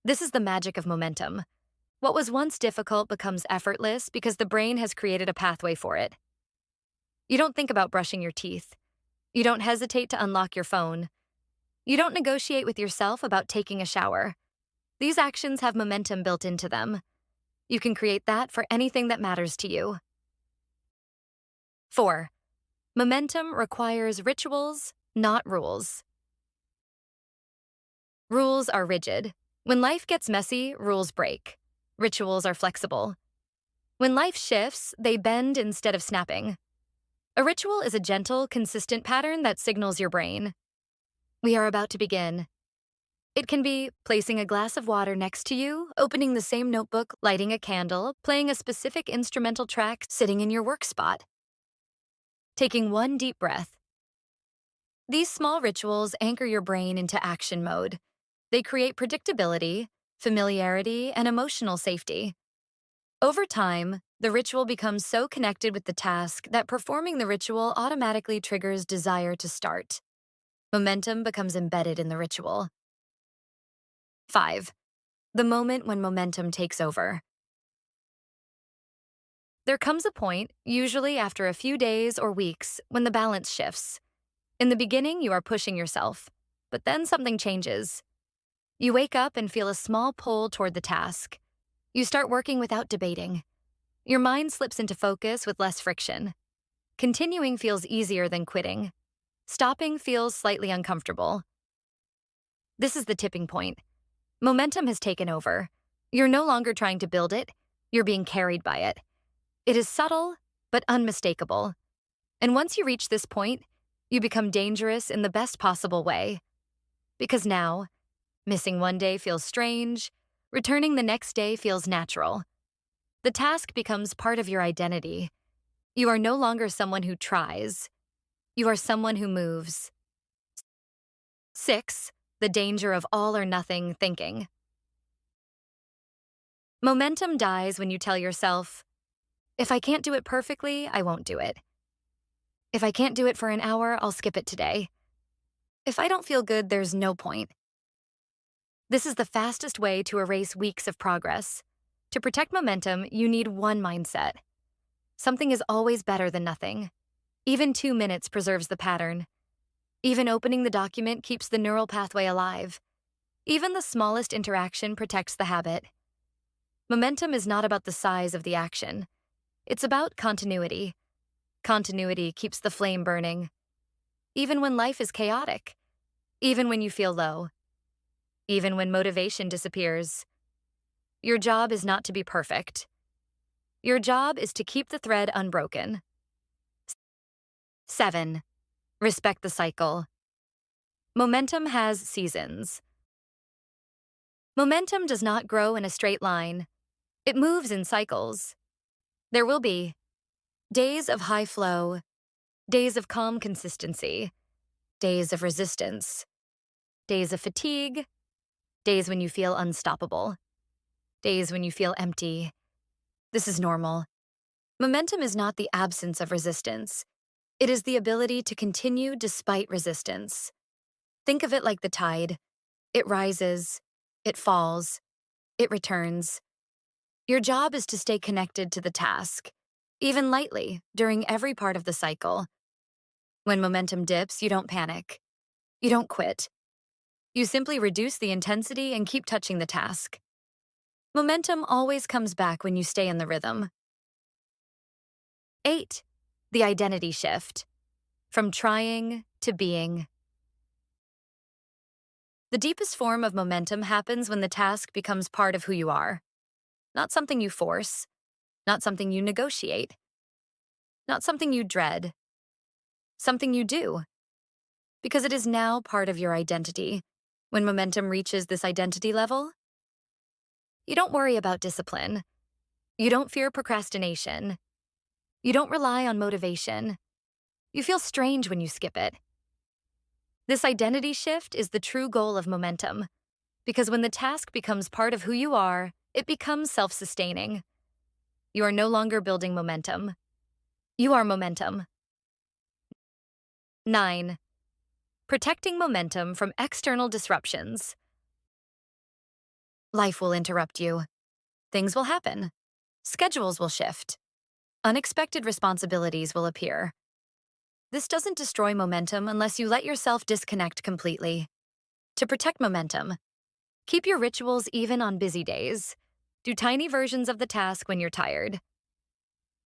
S1: This is the magic of momentum. What was once difficult becomes effortless because the brain has created a pathway for it. You don't think about brushing your teeth. You don't hesitate to unlock your phone. You don't negotiate with yourself about taking a shower. These actions have momentum built into them. You can create that for anything that matters to you. 4. Momentum requires rituals, not rules. Rules are rigid. When life gets messy, rules break. Rituals are flexible. When life shifts, they bend instead of snapping. A ritual is a gentle, consistent pattern that signals your brain. We are about to begin. It can be placing a glass of water next to you, opening the same notebook, lighting a candle, playing a specific instrumental track, sitting in your work spot. Taking one deep breath. These small rituals anchor your brain into action mode. They create predictability, familiarity, and emotional safety. Over time, the ritual becomes so connected with the task that performing the ritual automatically triggers desire to start. Momentum becomes embedded in the ritual. 5. The moment when momentum takes over. There comes a point, usually after a few days or weeks, when the balance shifts. In the beginning, you are pushing yourself, but then something changes. You wake up and feel a small pull toward the task. You start working without debating. Your mind slips into focus with less friction. Continuing feels easier than quitting. Stopping feels slightly uncomfortable. This is the tipping point. Momentum has taken over. You're no longer trying to build it. You're being carried by it. It is subtle, but unmistakable. And once you reach this point, you become dangerous in the best possible way. Because now, missing one day feels strange. Returning the next day feels natural. The task becomes part of your identity. You are no longer someone who tries. You are someone who moves. 6. The danger of all or nothing thinking. Momentum dies when you tell yourself, if I can't do it perfectly, I won't do it. If I can't do it for an hour, I'll skip it today. If I don't feel good, there's no point. This is the fastest way to erase weeks of progress. To protect momentum, you need one mindset. Something is always better than nothing. Even 2 minutes preserves the pattern. Even opening the document keeps the neural pathway alive. Even the smallest interaction protects the habit. Momentum is not about the size of the action. It's about continuity. Continuity keeps the flame burning. Even when life is chaotic. Even when you feel low. Even when motivation disappears. Your job is not to be perfect. Your job is to keep the thread unbroken. 7. Respect the cycle. Momentum has seasons. Momentum does not grow in a straight line. It moves in cycles. There will be days of high flow, days of calm consistency, days of resistance, days of fatigue, days when you feel unstoppable, days when you feel empty. This is normal. Momentum is not the absence of resistance. It is the ability to continue despite resistance. Think of it like the tide. It rises, it falls, it returns. Your job is to stay connected to the task, even lightly, during every part of the cycle. When momentum dips, you don't panic. You don't quit. You simply reduce the intensity and keep touching the task. Momentum always comes back when you stay in the rhythm. 8. The identity shift. From trying to being. The deepest form of momentum happens when the task becomes part of who you are. Not something you force, not something you negotiate, not something you dread, something you do. Because it is now part of your identity. When momentum reaches this identity level, you don't worry about discipline. You don't fear procrastination. You don't rely on motivation. You feel strange when you skip it. This identity shift is the true goal of momentum, because when the task becomes part of who you are, it becomes self-sustaining. You are no longer building momentum. You are momentum. 9. Protecting momentum from external disruptions. Life will interrupt you. Things will happen. Schedules will shift. Unexpected responsibilities will appear. This doesn't destroy momentum unless you let yourself disconnect completely. To protect momentum, keep your rituals even on busy days. Do tiny versions of the task when you're tired.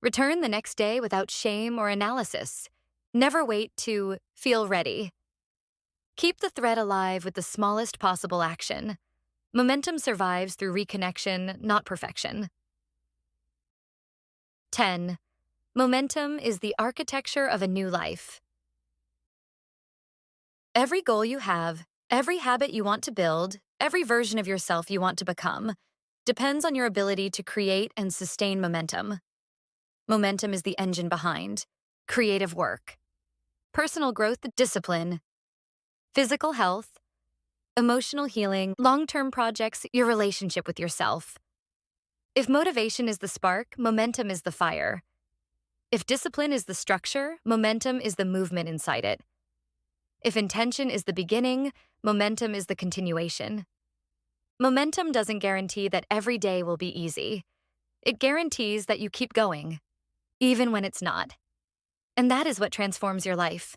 S1: Return the next day without shame or analysis. Never wait to feel ready. Keep the thread alive with the smallest possible action. Momentum survives through reconnection, not perfection. 10. Momentum is the architecture of a new life. Every goal you have, every habit you want to build, every version of yourself you want to become, depends on your ability to create and sustain momentum. Momentum is the engine behind creative work, personal growth, discipline, physical health, emotional healing, long-term projects, your relationship with yourself. If motivation is the spark, momentum is the fire. If discipline is the structure, momentum is the movement inside it. If intention is the beginning, momentum is the continuation. Momentum doesn't guarantee that every day will be easy. It guarantees that you keep going, even when it's not. And that is what transforms your life.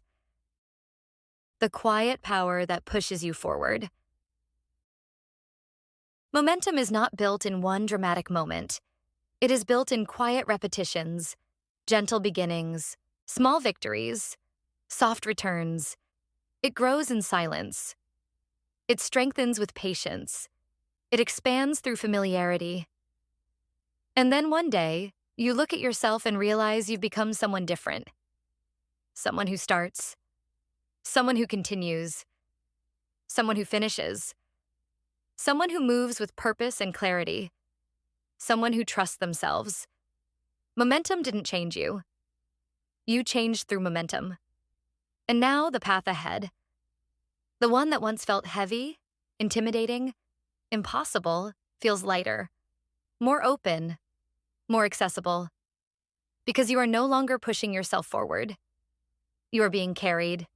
S1: The quiet power that pushes you forward. Momentum is not built in one dramatic moment. It is built in quiet repetitions, gentle beginnings, small victories, soft returns. It grows in silence. It strengthens with patience. It expands through familiarity. And then one day, you look at yourself and realize you've become someone different. Someone who starts. Someone who continues. Someone who finishes. Someone who moves with purpose and clarity. Someone who trusts themselves. Momentum didn't change you. You changed through momentum. And now the path ahead. The one that once felt heavy, intimidating, impossible, feels lighter, more open, more accessible. Because you are no longer pushing yourself forward. You are being carried.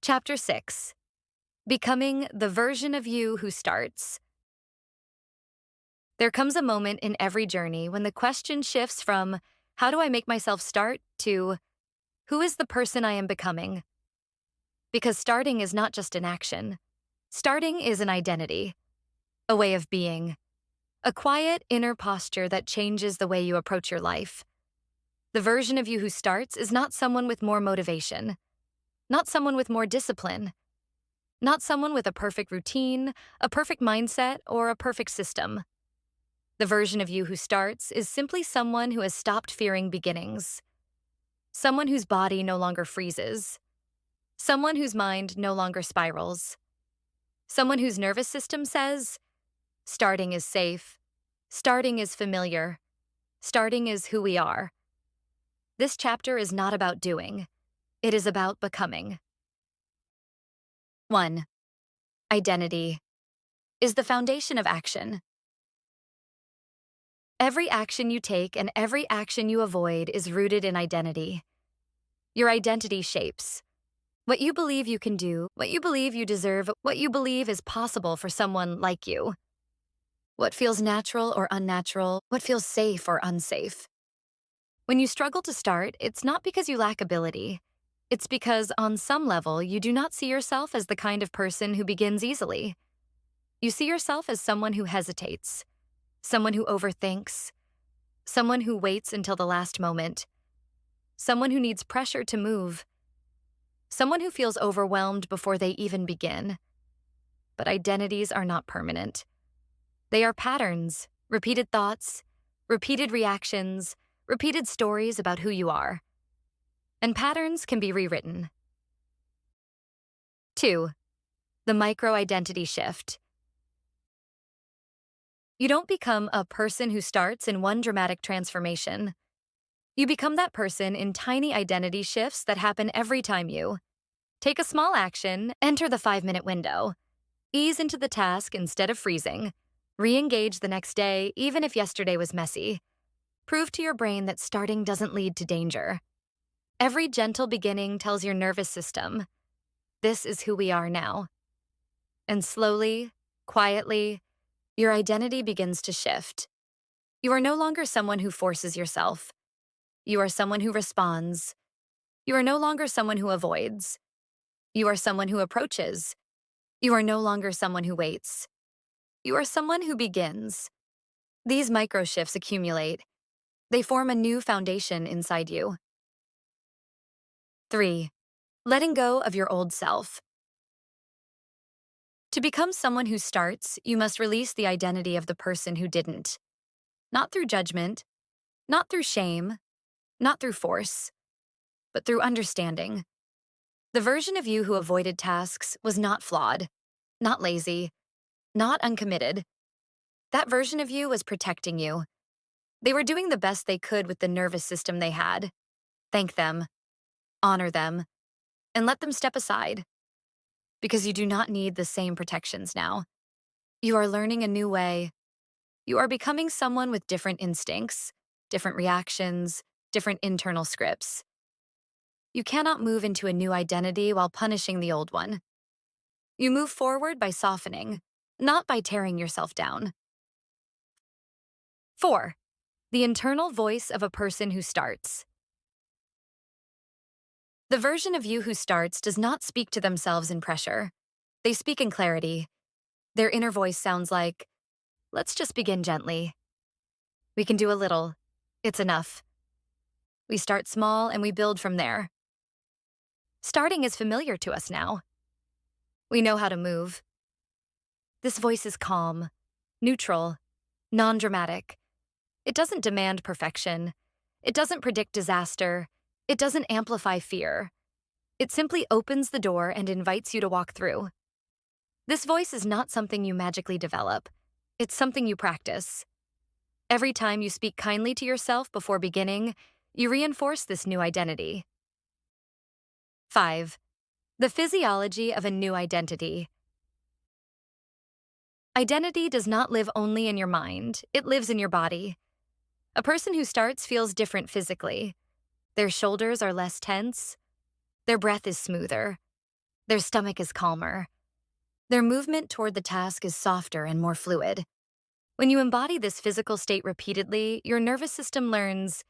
S1: Chapter 6. Becoming the version of you who starts. There comes a moment in every journey when the question shifts from, how do I make myself start, to, who is the person I am becoming? Because starting is not just an action. Starting is an identity, a way of being, a quiet inner posture that changes the way you approach your life. The version of you who starts is not someone with more motivation, not someone with more discipline, not someone with a perfect routine, a perfect mindset, or a perfect system. The version of you who starts is simply someone who has stopped fearing beginnings, someone whose body no longer freezes, someone whose mind no longer spirals, someone whose nervous system says, starting is safe, starting is familiar, starting is who we are. This chapter is not about doing, it is about becoming. 1. Identity is the foundation of action. Every action you take and every action you avoid is rooted in identity. Your identity shapes what you believe you can do, what you believe you deserve, what you believe is possible for someone like you. What feels natural or unnatural, what feels safe or unsafe. When you struggle to start, it's not because you lack ability. It's because, on some level, you do not see yourself as the kind of person who begins easily. You see yourself as someone who hesitates, someone who overthinks, someone who waits until the last moment, someone who needs pressure to move, someone who feels overwhelmed before they even begin. But identities are not permanent. They are patterns, repeated thoughts, repeated reactions, repeated stories about who you are. And patterns can be rewritten. 2. The micro-identity shift. You don't become a person who starts in one dramatic transformation. You become that person in tiny identity shifts that happen every time you take a small action, enter the 5-minute window, ease into the task instead of freezing, re-engage the next day even if yesterday was messy. Prove to your brain that starting doesn't lead to danger. Every gentle beginning tells your nervous system, this is who we are now. And slowly, quietly, your identity begins to shift. You are no longer someone who forces yourself. You are someone who responds. You are no longer someone who avoids. You are someone who approaches. You are no longer someone who waits. You are someone who begins. These micro shifts accumulate. They form a new foundation inside you. 3. Letting go of your old self. To become someone who starts, you must release the identity of the person who didn't. Not through judgment, not through shame, not through force, but through understanding. The version of you who avoided tasks was not flawed, not lazy, not uncommitted. That version of you was protecting you. They were doing the best they could with the nervous system they had. Thank them, honor them, and let them step aside. Because you do not need the same protections now. You are learning a new way. You are becoming someone with different instincts, different reactions, different internal scripts. You cannot move into a new identity while punishing the old one. You move forward by softening, not by tearing yourself down. 4. The internal voice of a person who starts. The version of you who starts does not speak to themselves in pressure. They speak in clarity. Their inner voice sounds like, let's just begin gently. We can do a little. It's enough. We start small and we build from there. Starting is familiar to us now. We know how to move. This voice is calm, neutral, non-dramatic. It doesn't demand perfection. It doesn't predict disaster. It doesn't amplify fear. It simply opens the door and invites you to walk through. This voice is not something you magically develop. It's something you practice. Every time you speak kindly to yourself before beginning, you reinforce this new identity. 5. The physiology of a new identity. Identity does not live only in your mind, it lives in your body. A person who starts feels different physically. Their shoulders are less tense. Their breath is smoother. Their stomach is calmer. Their movement toward the task is softer and more fluid. When you embody this physical state repeatedly, your nervous system learns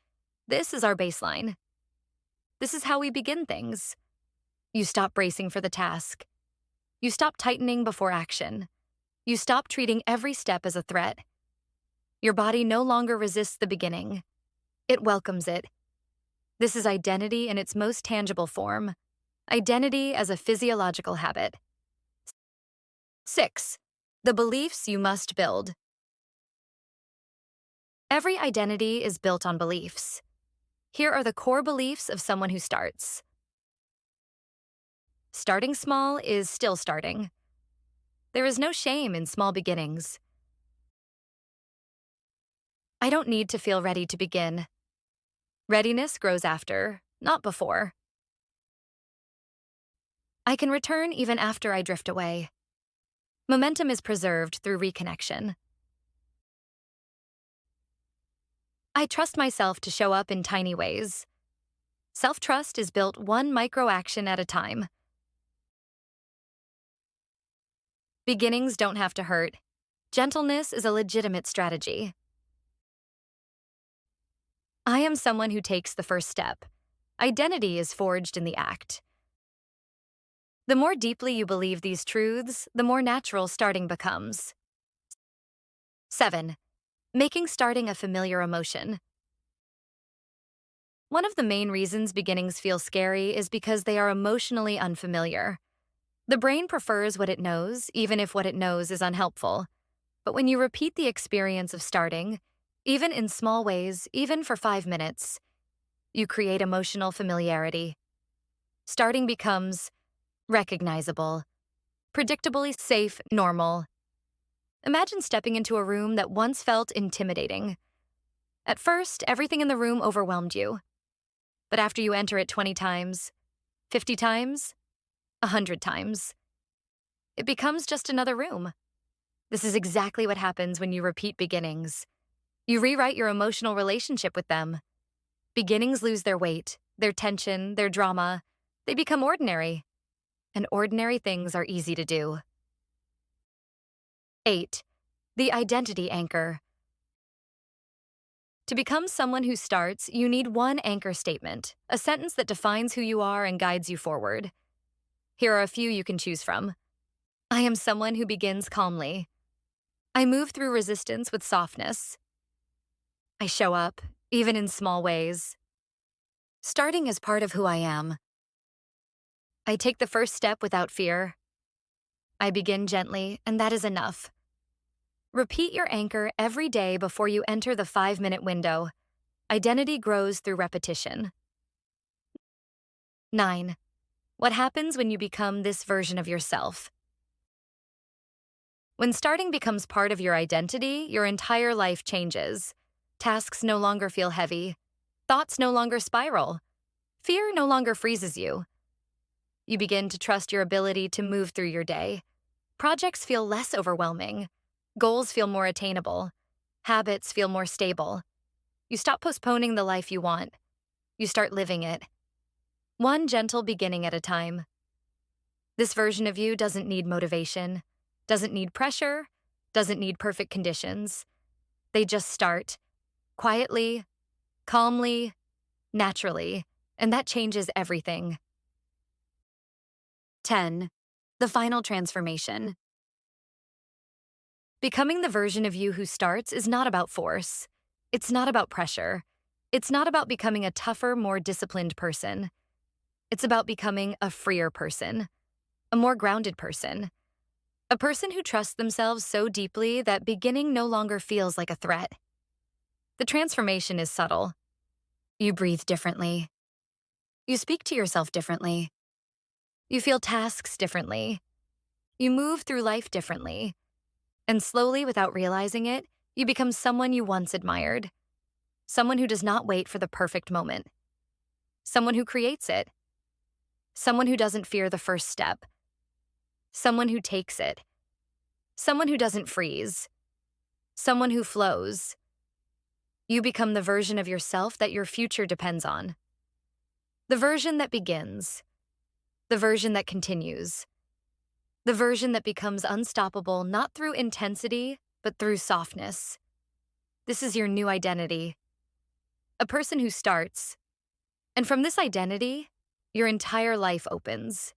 S1: this is our baseline. This is how we begin things. You stop bracing for the task. You stop tightening before action. You stop treating every step as a threat. Your body no longer resists the beginning. It welcomes it. This is identity in its most tangible form. Identity as a physiological habit. 6. The beliefs you must build. Every identity is built on beliefs. Here are the core beliefs of someone who starts. Starting small is still starting. There is no shame in small beginnings. I don't need to feel ready to begin. Readiness grows after, not before. I can return even after I drift away. Momentum is preserved through reconnection. I trust myself to show up in tiny ways. Self-trust is built one micro-action at a time. Beginnings don't have to hurt. Gentleness is a legitimate strategy. I am someone who takes the first step. Identity is forged in the act. The more deeply you believe these truths, the more natural starting becomes. 7. Making starting a familiar emotion. One of the main reasons beginnings feel scary is because they are emotionally unfamiliar. The brain prefers what it knows, even if what it knows is unhelpful. But when you repeat the experience of starting, even in small ways, even for 5 minutes, you create emotional familiarity. Starting becomes recognizable, predictably safe, normal. Imagine stepping into a room that once felt intimidating. At first, everything in the room overwhelmed you. But after you enter it 20 times, 50 times, 100 times, it becomes just another room. This is exactly what happens when you repeat beginnings. You rewrite your emotional relationship with them. Beginnings lose their weight, their tension, their drama. They become ordinary. And ordinary things are easy to do. 8. The identity anchor. To become someone who starts, you need one anchor statement, a sentence that defines who you are and guides you forward. Here are a few you can choose from. I am someone who begins calmly. I move through resistance with softness. I show up, even in small ways. Starting is part of who I am. I take the first step without fear. I begin gently, and that is enough. Repeat your anchor every day before you enter the 5-minute window. Identity grows through repetition. 9. What happens when you become this version of yourself? When starting becomes part of your identity, your entire life changes. Tasks no longer feel heavy. Thoughts no longer spiral. Fear no longer freezes you. You begin to trust your ability to move through your day. Projects feel less overwhelming. Goals feel more attainable. Habits feel more stable. You stop postponing the life you want. You start living it. One gentle beginning at a time. This version of you doesn't need motivation, doesn't need pressure, doesn't need perfect conditions. They just start, quietly, calmly, naturally, and that changes everything. 10. The final transformation. Becoming the version of you who starts is not about force. It's not about pressure. It's not about becoming a tougher, more disciplined person. It's about becoming a freer person, a more grounded person, a person who trusts themselves so deeply that beginning no longer feels like a threat. The transformation is subtle. You breathe differently. You speak to yourself differently. You feel tasks differently. You move through life differently. And slowly, without realizing it, you become someone you once admired. Someone who does not wait for the perfect moment. Someone who creates it. Someone who doesn't fear the first step. Someone who takes it. Someone who doesn't freeze. Someone who flows. You become the version of yourself that your future depends on. The version that begins. the version that continues, the version that becomes unstoppable not through intensity, but through softness. This is your new identity, a person who starts. And from this identity, your entire life opens.